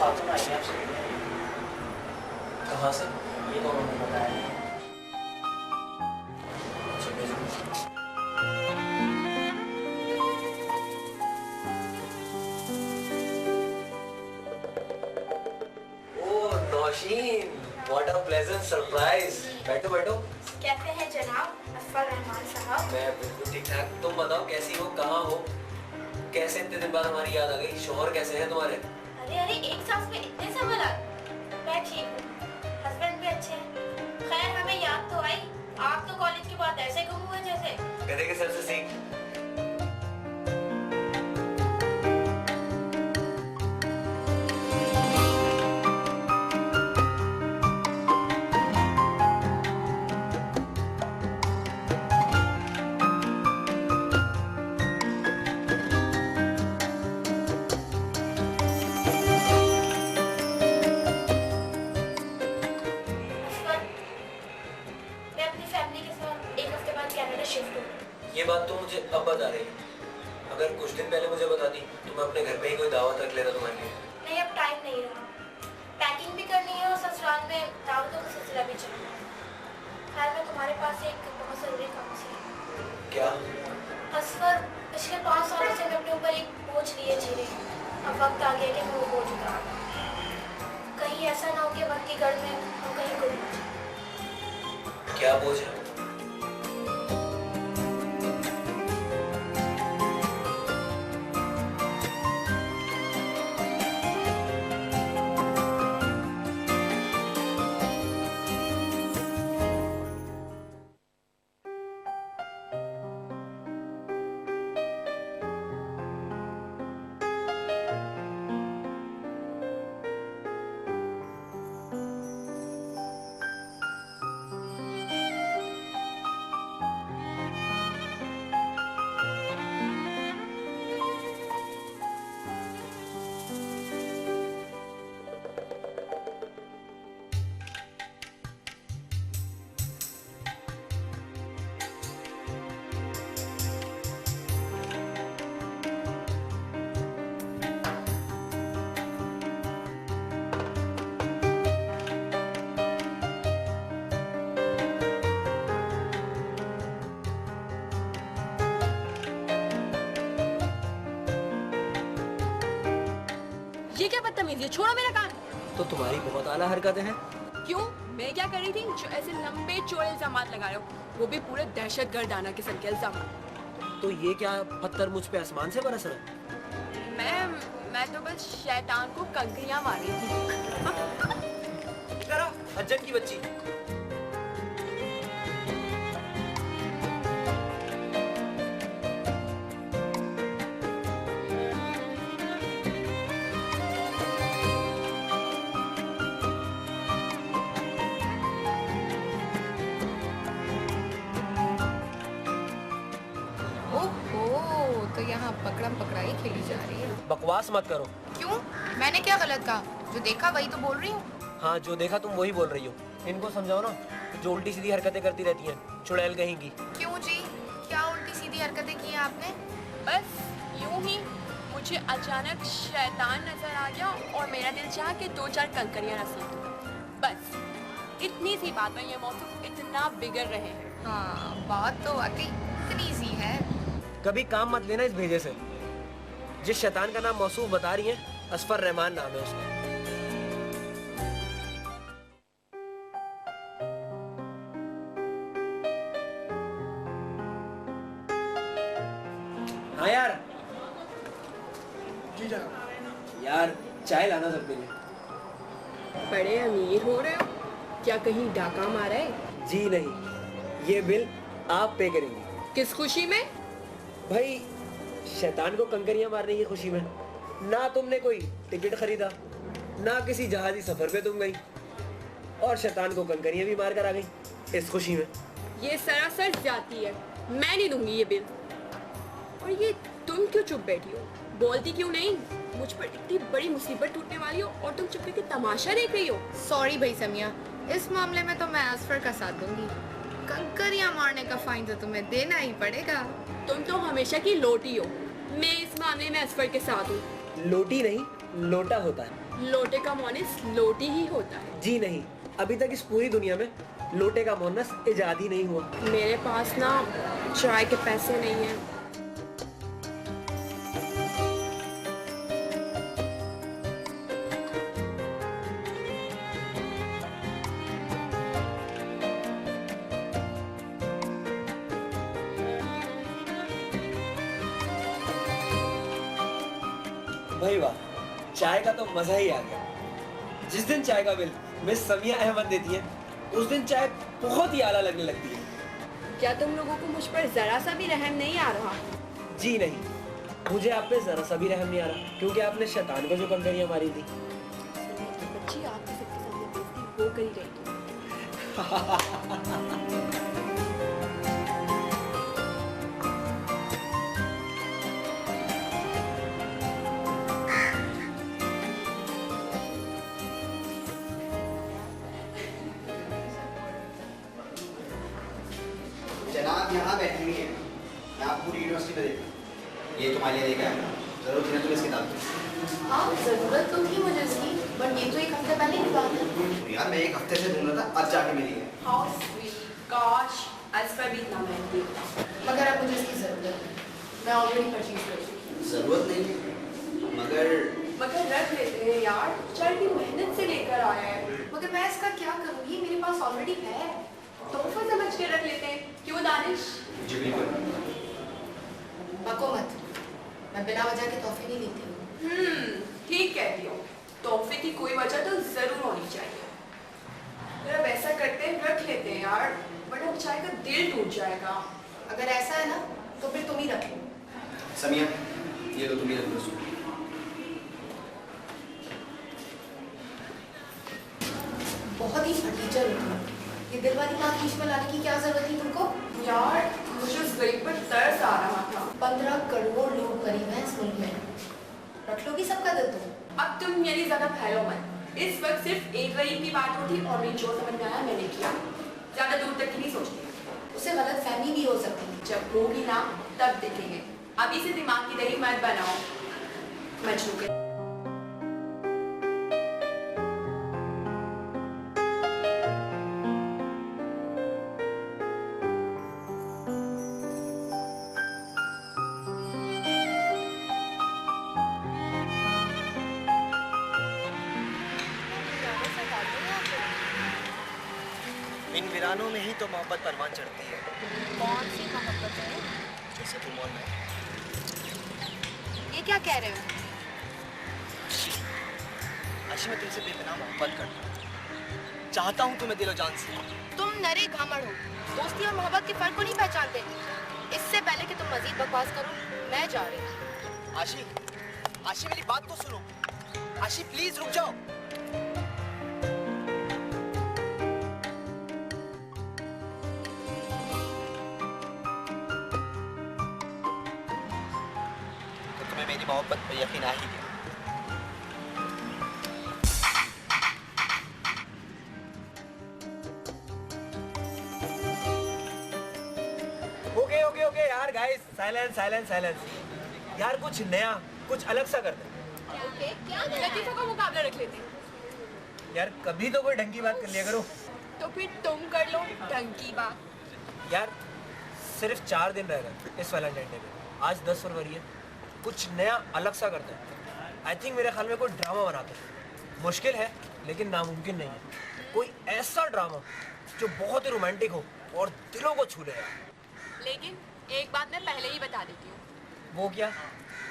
खातून आई है आपसे मिलने। कहाँ से? ये तो उन्होंने बताया नहीं। अच्छा भेजो। ओह Nausheen, what a pleasant surprise। बैठो बैठो। कैसे हैं जनाब असफर रहमान साहब? मैं बिल्कुल ठीक ठाक। तुम बताओ कैसी हो, कहाँ हो, कैसे इतने दिन बाद हमारी याद आ गई? शोहर कैसे हैं तुम्हारे? अरे अरे एक सांस में इतने सवाल। मैं ठीक हूँ, हस्बैंड भी अच्छे हैं। खैर हमें याद तो आई, आप तो कॉलेज के बाद ऐसे गुम हुए जैसे। गधे के सर से सीख। ये बात तो मुझे अब बता रही है। अगर कुछ दिन पहले मुझे बता दी तो मैं अपने घर पे ही कोई दावत रख लेता तुम्हारे लिए। नहीं अब टाइम नहीं रहा, पैकिंग भी करनी है और ससुराल में दावतों का सिलसिला भी चल रहा है। खैर मैं तुम्हारे पास एक बहुत जरूरी काम से। क्या? असफर, पिछले 5 सालों से मैं अपने ऊपर एक बोझ लिए जी रही हूँ। अब वक्त आ गया कि मैं वो बोझ उतार दूँ। कहीं ऐसा ना हो कि वक्त की गढ़ में हम कहीं गुम हो जाए। क्या बोझ है? ये क्या बदतमीजी है, छोड़ो मेरा कान। तो तुम्हारी बहुत आला हरकतें हैं। क्यों, मैं क्या कर रही थी जो ऐसे लंबे चौड़े इल्जामात लगा रहे हो, वो भी पूरे दहशतगर्दाना किस्म के इल्जामात। तो ये क्या पत्थर मुझ पे आसमान से बरस रहे? मैं तो बस शैतान को कंकरियां मार रही थी। करा हज्जन की बच्ची। ओहो, तो यहाँ पकड़म पकड़ाई खेली जा रही है। बकवास मत करो। क्यों? मैंने क्या गलत कहा? जो देखा वही तो बोल रही हूँ। हाँ जो देखा तुम वही बोल रही हो। इनको समझाओ ना, जो उल्टी सीधी हरकतें करती रहती हैं, चुड़ैल कहेंगी। क्यों जी, क्या उल्टी सीधी हरकतें की हैं आपने? बस यूं ही मुझे अचानक शैतान नजर आ गया और मेरा दिल चाहा कि 2-4 कंकरियां नसीब दूं। बस इतनी सी बात में ये मौसम इतना बिगड़ रहे हैं। हाँ, बात तो वाकई इतनी सी है। कभी काम मत लेना इस भेजे से। जिस शैतान का नाम मौसूफ बता रही हैं, असफर रहमान नाम है उसका। हाँ यार। जी जनाब। यार चाय लाना सबके लिए। बड़े अमीर हो रहे हो क्या, कहीं डाका मारा है? जी नहीं, ये बिल आप पे करेंगी। किस खुशी में? भाई शैतान को कंकरियां मारने की खुशी में। ना तुमने कोई टिकट खरीदा, ना किसी जहाजी सफर पे तुम गई, और शैतान को कंकरियां भी मार कर आ गई इस खुशी में। ये सरासर जाती है, मैं नहीं दूंगी ये बिल। और ये तुम क्यों चुप बैठी हो, बोलती क्यों नहीं? मुझ पर इतनी बड़ी मुसीबत टूटने वाली हो और तुम चुप के तमाशा देख रही हो। सॉरी भाई समिया, इस मामले में तो मैं असफर का साथ दूंगी। कंकरियां मारने का फाइन तो तुम्हें देना ही पड़ेगा। तुम तो हमेशा की लोटी हो। मैं इस मामले में असफर के साथ हूँ। लोटी नहीं, लोटा होता है। लोटे का मोनिस लोटी ही होता है। जी नहीं, अभी तक इस पूरी दुनिया में लोटे का मोनस इजाद ही नहीं हुआ। मेरे पास ना चाय के पैसे नहीं हैं। भाई वाह, चाय का तो मजा ही आ गया। जिस दिन चाय का बिल मिस समिया अहमद देती है, उस दिन चाय बहुत ही आला लगने लगती है। क्या तुम लोगों को मुझ पर जरा सा भी रहम नहीं आ रहा? जी नहीं, मुझे आप पे जरा सा भी रहम नहीं आ रहा, क्योंकि आपने शैतान को जो कंकरियां मारी थी। बच्ची आपके सबके सामने बेइज्जती हो कर ही रही थी। जनाब यहाँ बैठी हुई है, मैं आप पूरी यूनिवर्सिटी में देखा। ये तुम्हारे लिए लेकर आया, जरूरत थी ना तुम्हें इसकी दाल। हाँ ज़रूरत तो थी मुझे इसकी, बट ये तो एक हफ्ते पहले की बात है। तो यार मैं एक हफ्ते से ढूंढ रहा था, आज जाके मिली है। How sweet, gosh, आज भी इतना महंगी होता। मगर अब मुझे इसकी ज़रूरत है, मैं ऑलरेडी परचेज कर चुकी हूँ। जरूरत नहीं है, मगर रख लेते हैं यार, चाय की मेहनत से लेकर आया है। मगर मैं इसका क्या करूँगी, मेरे पास ऑलरेडी है। तोहफा समझ के रख लेते हैं, क्यों दानिश? जी बिल्कुल। बको मत, मैं बिना वजह के तोहफे नहीं लेती हूँ। ठीक कहती हो। तोहफे की कोई वजह तो जरूर होनी चाहिए। जरा वैसा करते हैं, रख लेते हैं यार, वरना चाय का दिल टूट जाएगा। अगर ऐसा है ना, तो फिर तुम ही रख लो। समिया, ये लो तुम्हें रख लो। बहुत ही फटीचर हो तुम। ये दिल वाली बात बीच में लाने की क्या जरूरत थी तुमको? यार मुझे उस गरीब पर तरस आ रहा था। 15 करोड़ लोग करीब हैं इस मुल्क में, रख लोगी सबका दिल तुम? अब तुम मेरी ज्यादा फैलो मत। इस वक्त सिर्फ एक गरीब की बात होती और मुझे जो समझ में आया मैंने किया। ज्यादा दूर तक की नहीं सोचती। उसे गलत फहमी भी हो सकती है। जब होगी ना तब देखेंगे। अभी से दिमाग की दही मत बनाओ। मजनू के इन वीरानों में ही तो मोहब्बत परवान चढ़ती है। कौन सी मोहब्बत है? जैसे तुम और मैं। ये क्या कह रहे हो? आशी, मैं तुमसे बेपनाह मोहब्बत करता हूँ। चाहता हूँ तुम्हें दिलो जान से। तुम नरे घामड़ हो, दोस्ती और मोहब्बत के फर्क को नहीं पहचानते। इससे पहले कि तुम मजीद बकवास करो, मैं जा रही हूँ। आशी, आशी मेरी बात तो सुनो। आशी प्लीज रुक जाओ। तो तुम्हें मेरी मोहब्बत पर यकीन आ ही गया। ओके यार गाइस, साइलेंस साइलेंस साइलेंस। यार कुछ नया, कुछ अलग सा करते हैं। ओके, क्या लतीफों का मुकाबला रख लेते हैं। यार कभी तो कोई ढंग की बात कर लिया करो। तो फिर तुम कर लो ढंग की बात। यार सिर्फ 4 दिन रह गए इस वैलेंटाइन डे में। आज 10 फरवरी है, कुछ नया अलग सा करते हैं। आई थिंक मेरे ख्याल में कोई ड्रामा बनाते हैं। मुश्किल है लेकिन नामुमकिन नहीं है। कोई ऐसा ड्रामा जो बहुत ही रोमांटिक हो और दिलों को छू ले। लेकिन एक बात मैं पहले ही बता देती हूँ। वो क्या?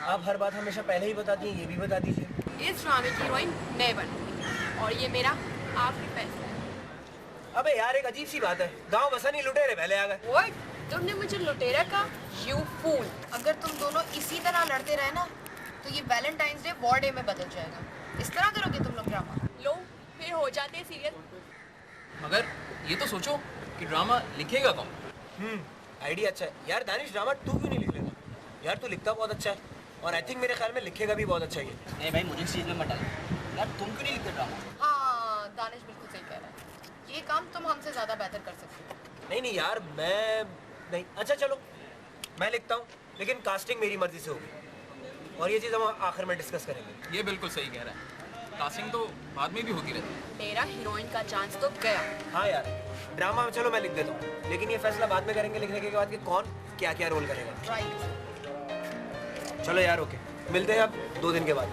आप हर बात हमेशा पहले ही बताती हैं, ये भी बता दीजिए। इस ड्रामे की हीरोइन मैं बनूंगी और ये मेरा आखिरी फैसला है। अबे यार एक अजीब सी बात है, गांव बसा नहीं लुटेरे पहले आ गए। What? तुमने मुझे लुटेरा कहा? You fool! अगर तुम दोनों इसी तरह लड़ते रहे ना, तो ये वैलेंटाइंस डे वॉर डे में बदल जाएगा। इस तरह करोगे तुम लोग ड्रामा? लो फिर हो जाते हैं सीरियस। मगर ये तो सोचो कि ड्रामा लिखेगा कौन? आइडिया अच्छा है यार। दानिश ड्रामा तू क्यों नहीं लिख लेता? यार तू लिखता बहुत अच्छा है और आई थिंक मेरे ख्याल में लिखेगा भी बहुत अच्छा ही है। नहीं भाई, मुझे इस चीज में मत डालो। यार तुम क्यों नहीं लिखते ड्रामा? हाँ, दानिश बिल्कुल सही कह रहा है। ये काम तुम हमसे ज्यादा बेहतर कर सकते हो। नहीं यार मैं नहीं। अच्छा चलो मैं लिखता हूँ, लेकिन कास्टिंग मेरी मर्जी से होगी और ये चीज़ हम आखिर में डिस्कस करेंगे। ये बिल्कुल सही कह रहा है। कास्टिंग तो बाद में भी होती रहती है। मेरा हीरोइन का चांस तो गया। हाँ यार, ड्रामा में चलो मैं लिख देता हूँ, लेकिन ये फैसला बाद में करेंगे लिखने के बाद कि कौन क्या क्या रोल करेगा। राइट। चलो यार, ओके, मिलते हैं अब 2 दिन के बाद।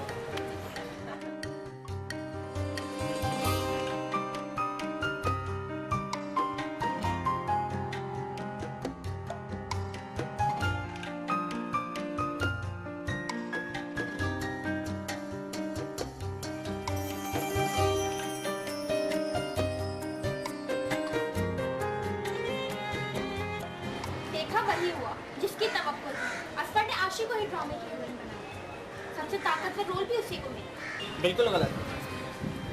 देखा वही हुआ जिसकी तवक्कुल थी। असफर ने आशी को ही ड्रामे की हीरोइन बनाया। सबसे ताकतवर रोल भी उसी को मिला। बिल्कुल गलत,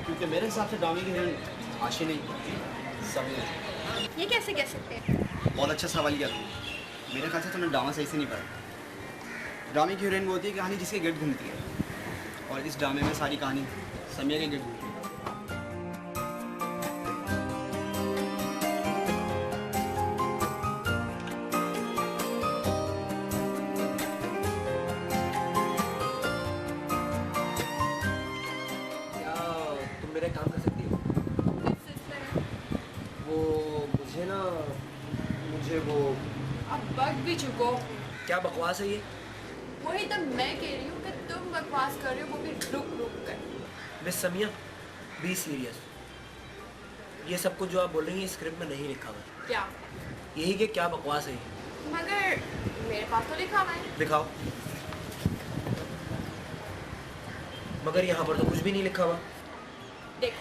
क्योंकि मेरे हिसाब से ड्रामे की हीरोइन आशी नहीं, समीर। ये कैसे कह सकते हैं? बहुत अच्छा सवाल किया तुमने। मेरे ख्याल से तुमने ड्रामा सही से नहीं पढ़ा। ड्रामे की हीरोइन वो होती है कहानी जिसके गिर्द घूमती है, और इस ड्रामे में सारी कहानी समीर के गिर्द घूमती है। क्या तुम मेरा काम कर सकती हो? किस सिलसिले में? मुझे वो अब बग भी चुको। क्या बकवास है ये? वही तो मैं कह रही हूँ कि तुम बकवास कर रहे हो, वो भी रुक रुक कर। Miss Samiya, be serious. ये सब कुछ जो आप बोल रही हैं स्क्रिप्ट में नहीं लिखा हुआ। क्या? यही कि क्या बकवास है ये। मगर मेरे पास तो लिखा हुआ है। दिखाओ। मगर यहाँ पर तो कुछ भी नहीं लिखा हुआ। देख,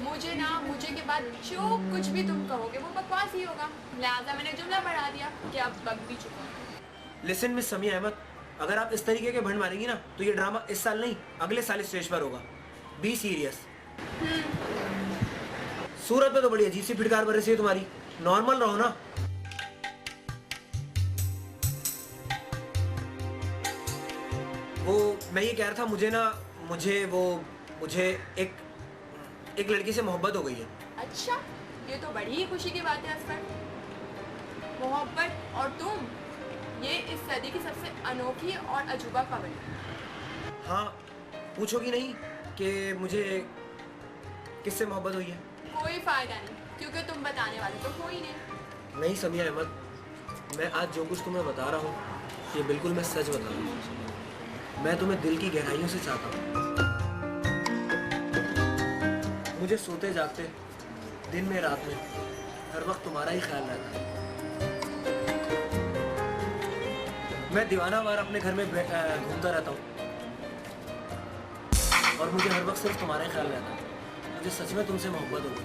मुझे के बाद जो कुछ भी तुम कहोगे वो बकवास ही होगा। लिहाजा मैंने जुमला बढ़ा दिया कि अब बग भी चुका। लिसन मिस समिया अहमद, अगर आप इस तरीके के भंड मारेंगी ना तो ये ड्रामा इस साल नहीं अगले साल स्टेज पर होगा। Be serious. सूरत में तो बड़ी अजीब सी फिटकार बरसी है तुम्हारी, नॉर्मल रहो ना। वो मैं ये कह रहा था, मुझे एक लड़की से मोहब्बत हो गई है। अच्छा, ये तो बड़ी ही खुशी की बात है असफर। मोहब्बत और तुम, ये इस सदी की सबसे अनोखी और अजूबा खबर है। हाँ, पूछोगी नहीं कि मुझे किससे मोहब्बत हुई है? कोई फायदा नहीं, क्योंकि तुम बताने वाले तो हो ही नहीं। नहीं समिया अहमद, मैं आज जो कुछ तुम्हें बता रहा हूँ ये बिल्कुल मैं सच बता रहा हूँ। मैं तुम्हें दिल की गहराइयों से चाहता हूँ। मुझे सोते जागते, दिन में रात में, हर वक्त तुम्हारा ही ख्याल रहता है। मैं दीवानावार अपने घर में घूमता रहता हूँ और मुझे हर वक्त सिर्फ तुम्हारा ही ख्याल रहता है। मुझे सच में तुमसे मोहब्बत हो गई।